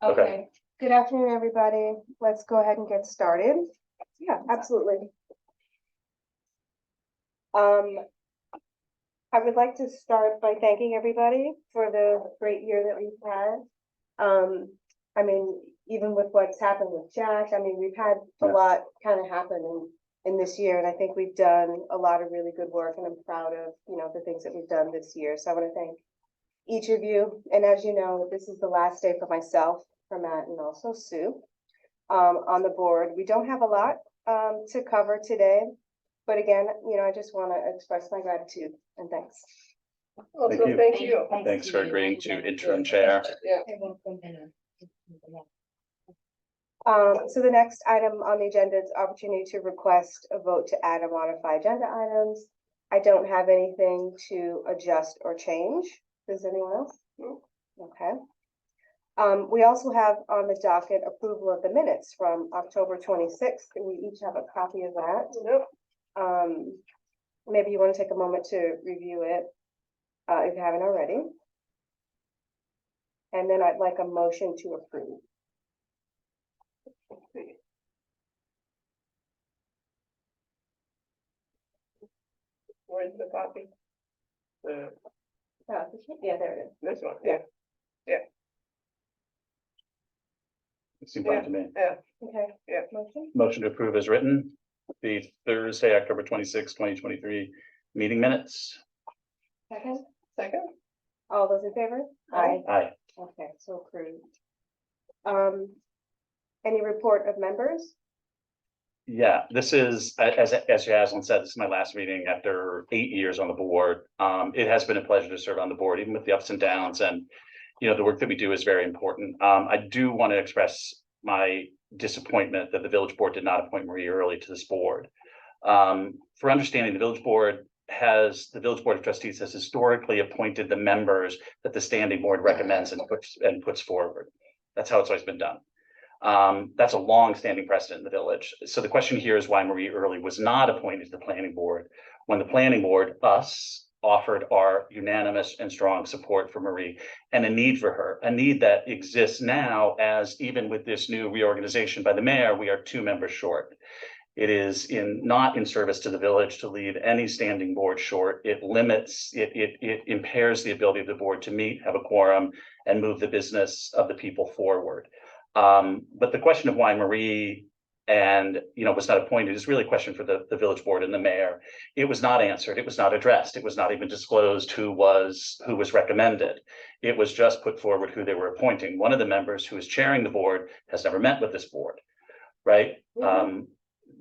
Okay, good afternoon, everybody. Let's go ahead and get started. Yeah, absolutely. I would like to start by thanking everybody for the great year that we've had. I mean, even with what's happened with Jack, I mean, we've had a lot kind of happen in this year, and I think we've done a lot of really good work, and I'm proud of, the things that we've done this year. So I want to thank each of you. And as you know, this is the last day for myself, for Matt, and also Sue on the board. We don't have a lot to cover today, but again, I just want to express my gratitude and thanks. Also, Thank you. thank you. Thanks for agreeing to interim chair. Yeah. So the next item on the agenda is opportunity to request a vote to add or modify agenda items. I don't have anything to adjust or change. Does anyone else? No. Okay. We also have on the docket approval of the minutes from October 26th. We each have a copy of that. Yep. Maybe you want to take a moment to review it, if you haven't already. And then I'd like a motion to approve. Where's the copy? Yeah, there it is. This one, Yeah. It seemed fine to me. Yeah, Okay. Yeah. Motion. Motion to approve as written, the Thursday, October 26, 2023 meeting minutes. Second. second? All those in favor? Aye. Aye. Okay, so approved. Any report of members? Yeah, this is, as Yaslin said, this is my last meeting after 8 years on the board. It has been a pleasure to serve on the board, even with the ups and downs, and the work that we do is very important. I do want to express my disappointment that the village board did not appoint Marie early to this board. For understanding, the village board of trustees has historically appointed the members that the standing board recommends and puts forward. That's how it's always been done. That's a long-standing precedent in the village. So the question here is why Marie Early was not appointed to the planning board when the planning board, us, offered our unanimous and strong support for Marie and a need for her, a need that exists now, as even with this new reorganization by the mayor, we are 2 members short. It is not in service to the village to leave any standing board short. It impairs the ability of the board to meet, have a quorum, and move the business of the people forward. But the question of why Marie was not appointed is really a question for the village board and the mayor. It was not answered. It was not addressed. It was not even disclosed who was recommended. It was just put forward who they were appointing. One of the members who is chairing the board has never met with this board, right? Mm-hmm.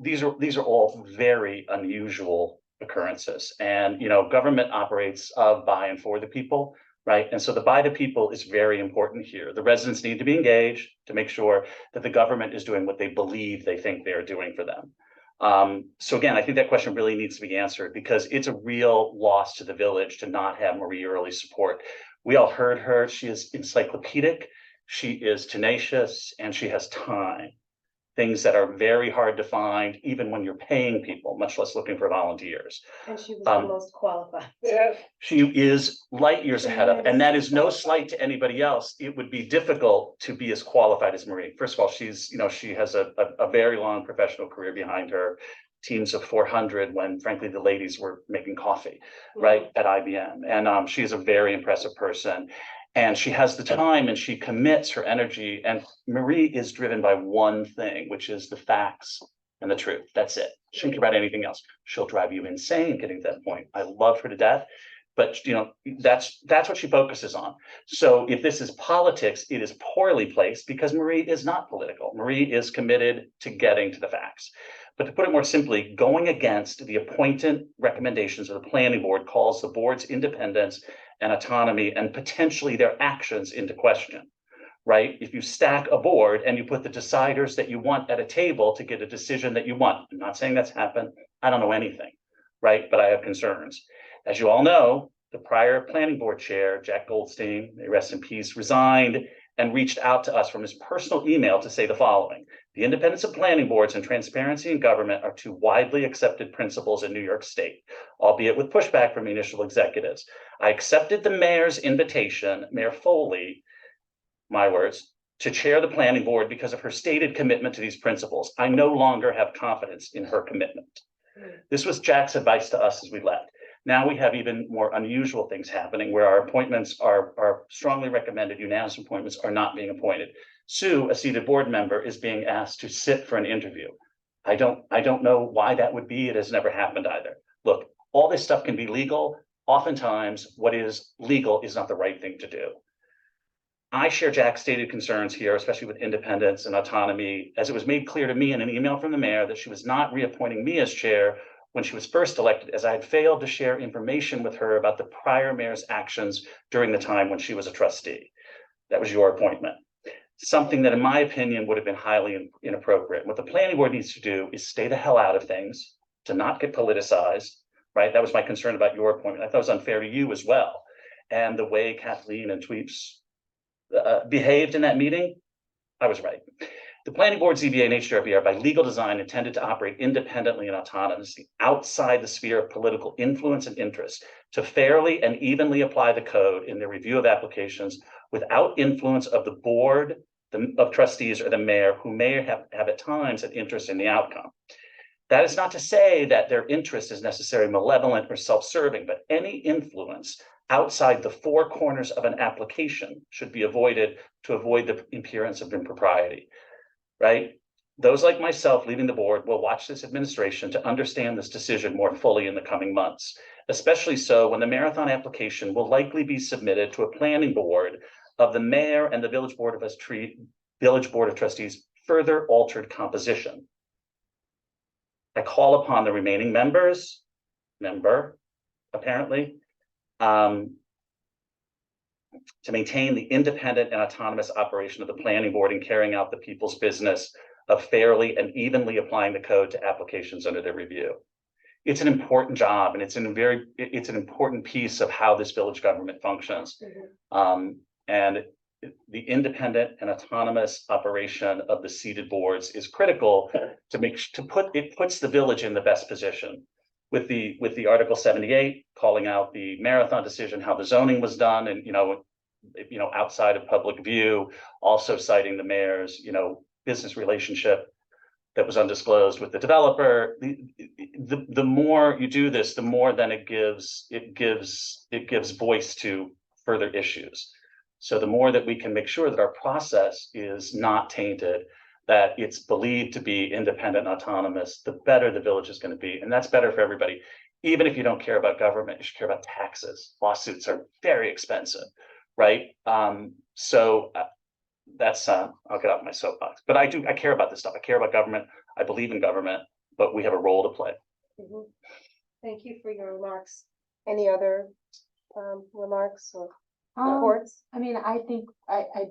These are all very unusual occurrences, and government operates of, by, and for the people. Right. And so the by the people is very important here. The residents need to be engaged to make sure that the government is doing what they believe they think they're doing for them. So again, I think that question really needs to be answered, because it's a real loss to the village to not have Marie Early's support. We all heard her. She is encyclopedic. She is tenacious, and she has time. Things that are very hard to find, even when you're paying people, much less looking for volunteers. And she was the most qualified. Yeah. She is light years ahead of, and that is no slight to anybody else. It would be difficult to be as qualified as Marie. First of all, she has a very long professional career behind her, teams of 400 when frankly the ladies were making coffee, right, at IBM. And she is a very impressive person. And she has the time and she commits her energy. And Marie is driven by one thing, which is the facts and the truth. That's it. She don't care about anything else. She'll drive you insane getting to that point. I love her to death, but that's what she focuses on. So if this is politics, it is poorly placed, because Marie is not political. Marie is committed to getting to the facts. But to put it more simply, going against the appointed recommendations of the planning board calls the board's independence and autonomy and potentially their actions into question, right? If you stack a board and you put the deciders that you want at a table to get a decision that you want, I'm not saying that's happened. I don't know anything, right? But I have concerns. As you all know, the prior planning board chair, Jack Goldstein, may rest in peace, resigned and reached out to us from his personal email to say the following: the independence of planning boards and transparency in government are 2 widely accepted principles in New York State, albeit with pushback from municipal executives. I accepted the mayor's invitation, Mayor Foley, my words, to chair the planning board because of her stated commitment to these principles. I no longer have confidence in her commitment. This was Jack's advice to us as we left. Now we have even more unusual things happening where our appointments are strongly recommended, unanimous appointments are not being appointed. Sue, a seated board member, is being asked to sit for an interview. I don't know why that would be. It has never happened either. Look, all this stuff can be legal. Oftentimes, what is legal is not the right thing to do. I share Jack's stated concerns here, especially with independence and autonomy, as it was made clear to me in an email from the mayor that she was not reappointing me as chair when she was first elected, as I had failed to share information with her about the prior mayor's actions during the time when she was a trustee. That was your appointment. Something that, in my opinion, would have been highly inappropriate. What the planning board needs to do is stay the hell out of things, to not get politicized, right? That was my concern about your appointment. I thought it was unfair to you as well. And the way Kathleen and Tweeps behaved in that meeting, I was right. The planning board, ZBA, and HDRB are by legal design intended to operate independently and autonomously outside the sphere of political influence and interest to fairly and evenly apply the code in their review of applications without influence of the board of trustees or the mayor, who may have at times an interest in the outcome. That is not to say that their interest is necessarily malevolent or self-serving, but any influence outside the four corners of an application should be avoided to avoid the appearance of impropriety, right? Those like myself leaving the board will watch this administration to understand this decision more fully in the coming months, especially so when the marathon application will likely be submitted to a planning board of the mayor and the village board of trustees further altered composition. I call upon the remaining apparently, to maintain the independent and autonomous operation of the planning board in carrying out the people's business of fairly and evenly applying the code to applications under their review. It's an important job, and it's an important piece of how this village government functions. And the independent and autonomous operation of the seated boards is critical it puts the village in the best position. With the Article 78 calling out the marathon decision, how the zoning was done, and outside of public view, also citing the mayor's business relationship that was undisclosed with the developer. The more you do this, the more then it gives voice to further issues. So the more that we can make sure that our process is not tainted, that it's believed to be independent and autonomous, the better the village is going to be. And that's better for everybody. Even if you don't care about government, you should care about taxes. Lawsuits are very expensive, right? That's I'll get off my soapbox. But I care about this stuff. I care about government. I believe in government, but we have a role to play. Thank you for your remarks. Any other remarks or reports? I mean, I think I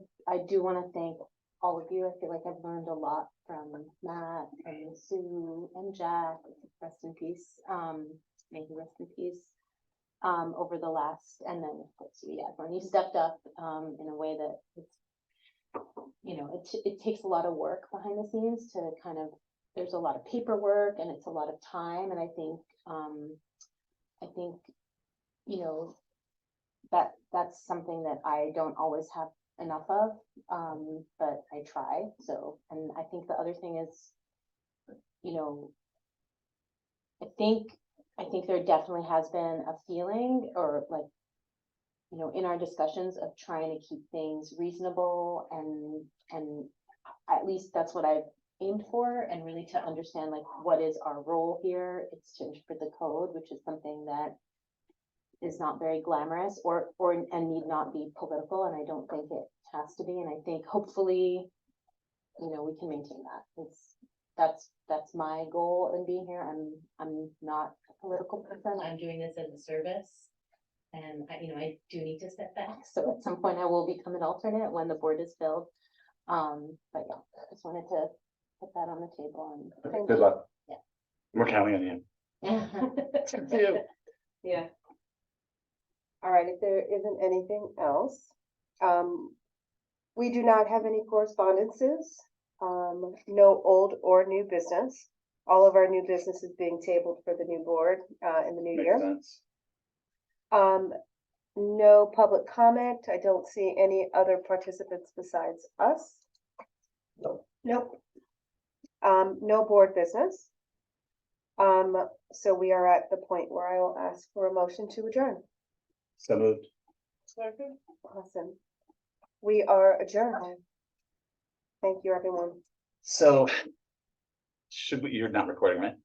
do want to thank all of you. I feel like I've learned a lot from Matt and Sue and Jack. Rest in peace. May he rest in peace. Over the last, and then of course, when you stepped up in a way that it's, it takes a lot of work behind the scenes to kind of, there's a lot of paperwork and it's a lot of time. And I think that's something that I don't always have enough of, but I try. So, and I think the other thing is, I think there definitely has been a feeling, or like, in our discussions of trying to keep things reasonable, and at least that's what I've aimed for, and really to understand like what is our role here. It's to interpret the code, which is something that is not very glamorous and need not be political, and I don't think it has to be. And I think hopefully, we can maintain that. That's my goal in being here. I'm not a political person. I'm doing this as a service, and I do need to step back. So at some point, I will become an alternate when the board is filled. But yeah, I just wanted to put that on the table. And Good luck. Yeah. We're counting on you. yeah. Yeah. All right, if there isn't anything else, we do not have any correspondences, no old or new business. All of our new business is being tabled for the new board in the new year. Makes sense. No public comment. I don't see any other participants besides us. Nope. No board business. So we are at the point where I will ask for a motion to adjourn. So moved. Second. Awesome. We are adjourned. Thank you, everyone. So. You're not recording, right?